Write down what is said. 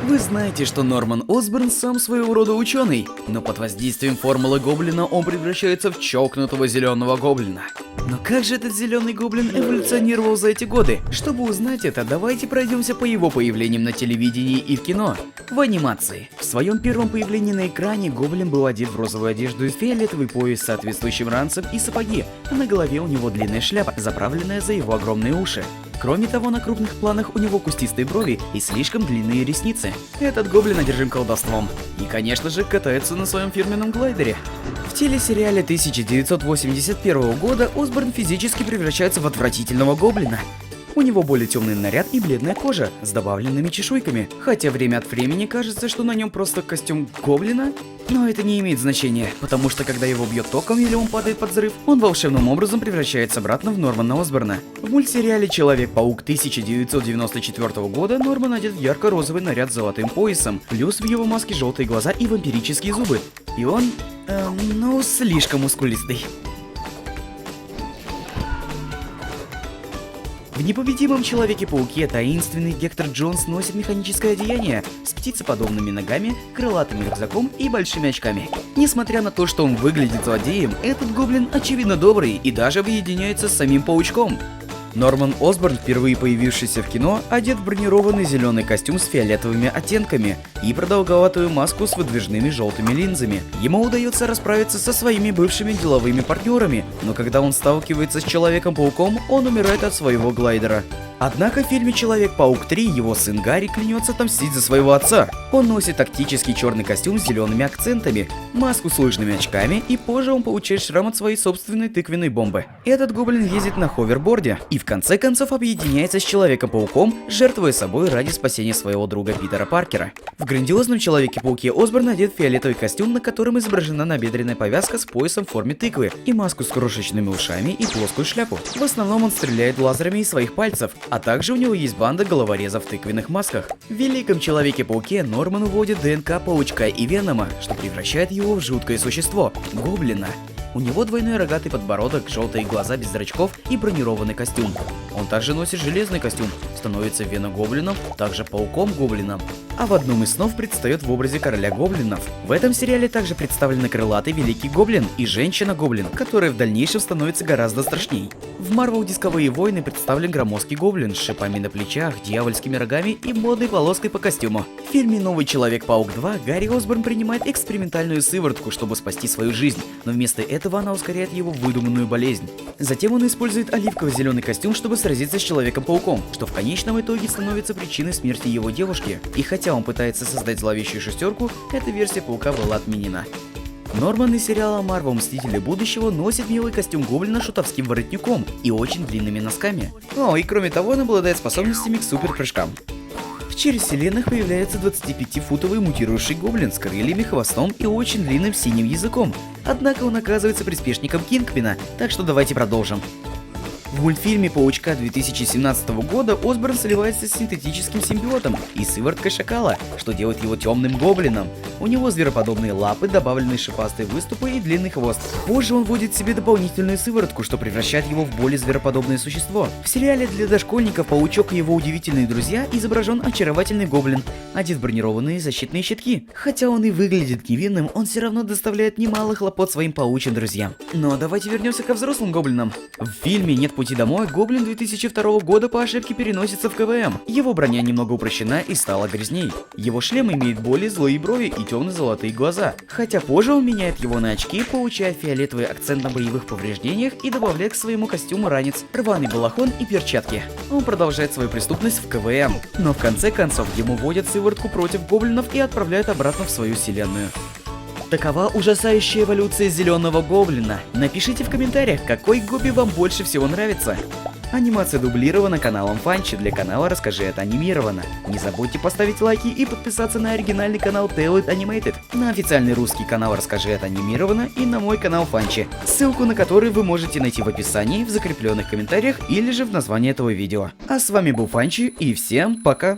Вы знаете, что Норман Осборн сам своего рода ученый, но под воздействием формулы гоблина он превращается в чокнутого зеленого гоблина. Но как же этот зеленый гоблин эволюционировал за эти годы? Чтобы узнать это, давайте пройдемся по его появлениям на телевидении и в кино. В анимации. В своем первом появлении на экране гоблин был одет в розовую одежду и фиолетовый пояс с соответствующим ранцем и сапоги, а на голове у него длинная шляпа, заправленная за его огромные уши. Кроме того, на крупных планах у него кустистые брови и слишком длинные ресницы. Этот гоблин одержим колдовством. И, конечно же, катается на своем фирменном глайдере. В телесериале 1981 года Осборн физически превращается в отвратительного гоблина. У него более темный наряд и бледная кожа с добавленными чешуйками, хотя время от времени кажется, что на нем просто костюм гоблина. Но это не имеет значения, потому что когда его бьет током или он падает под взрыв, он волшебным образом превращается обратно в Нормана Осборна. В мультсериале Человек-паук 1994 года Норман одет в ярко-розовый наряд с золотым поясом, плюс в его маске желтые глаза и вампирические зубы. И он, ну, слишком мускулистый. В непобедимом Человеке-пауке таинственный Гектор Джонс носит механическое одеяние с птицеподобными ногами, крылатым рюкзаком и большими очками. Несмотря на то, что он выглядит злодеем, этот гоблин очевидно добрый и даже объединяется с самим паучком. Норман Осборн, впервые появившийся в кино, одет в бронированный зеленый костюм с фиолетовыми оттенками и продолговатую маску с выдвижными желтыми линзами. Ему удается расправиться со своими бывшими деловыми партнерами, но когда он сталкивается с Человеком-пауком, он умирает от своего глайдера. Однако в фильме Человек-паук 3 его сын Гарри клянется отомстить за своего отца. Он носит тактический черный костюм с зелеными акцентами, маску с лыжными очками, и позже он получает шрам от своей собственной тыквенной бомбы. Этот гоблин ездит на ховерборде и в конце концов объединяется с Человеком-пауком, жертвуя собой ради спасения своего друга Питера Паркера. В грандиозном Человеке-пауке Осборн одет в фиолетовый костюм, на котором изображена набедренная повязка с поясом в форме тыквы, и маску с крошечными ушами и плоскую шляпу. В основном он стреляет лазерами из своих пальцев, а также у него есть банда головорезов в тыквенных масках. В Великом Человеке-пауке Норман уводит ДНК паучка и Венома, что превращает его в жуткое существо – гоблина. У него двойной рогатый подбородок, желтые глаза без зрачков и бронированный костюм. Он также носит железный костюм, становится Веном-гоблином, также Пауком-гоблином. А в одном из снов предстает в образе короля гоблинов. В этом сериале также представлены крылатый великий гоблин и женщина-гоблин, которая в дальнейшем становится гораздо страшней. В Marvel Дисковые войны представлен громоздкий гоблин с шипами на плечах, дьявольскими рогами и модной полоской по костюму. В фильме «Новый Человек-паук 2» Гарри Осборн принимает экспериментальную сыворотку, чтобы спасти свою жизнь, но вместо этого она ускоряет его выдуманную болезнь. Затем он использует оливково-зеленый костюм, чтобы сразиться с Человеком-пауком, что в конечном итоге становится причиной смерти его девушки. И хотя он пытается создать зловещую шестерку, эта версия паука была отменена. Норман из сериала Marvel Мстители будущего носит милый костюм гоблина с шутовским воротником и очень длинными носками. О, и кроме того, он обладает способностями к суперпрыжкам. В Чере-вселенных появляется 25-футовый мутирующий гоблин с крыльями, хвостом и очень длинным синим языком. Однако он оказывается приспешником Кингпина, так что давайте продолжим. В мультфильме «Паучка» 2017 года Осборн сливается с синтетическим симбиотом и сывороткой шакала, что делает его темным гоблином. У него звероподобные лапы, добавленные шипастые выступы и длинный хвост. Позже он вводит себе дополнительную сыворотку, что превращает его в более звероподобное существо. В сериале для дошкольников Паучок и его удивительные друзья изображен очаровательный гоблин, одет в бронированные защитные щитки. Хотя он и выглядит невинным, он все равно доставляет немало хлопот своим паучьим друзьям. Но давайте вернемся ко взрослым гоблинам. В фильме «Нет пути домой» гоблин 2002 года по ошибке переносится в КВМ. Его броня немного упрощена и стала грязней. Его шлем имеет более злые брови и темно-золотые глаза. Хотя позже он меняет его на очки, получая фиолетовый акцент на боевых повреждениях и добавляет к своему костюму ранец, рваный балахон и перчатки. Он продолжает свою преступность в КВМ. Но в конце концов ему вводят сыворотку против гоблинов и отправляют обратно в свою вселенную. Такова ужасающая эволюция зеленого гоблина. Напишите в комментариях, какой гобби вам больше всего нравится. Анимация дублирована каналом Фанчи, для канала «Расскажи это анимировано». Не забудьте поставить лайки и подписаться на оригинальный канал Tale It Animated, на официальный русский канал «Расскажи это анимировано» и на мой канал Фанчи, ссылку на который вы можете найти в описании, в закрепленных комментариях или же в названии этого видео. А с вами был Фанчи и всем пока!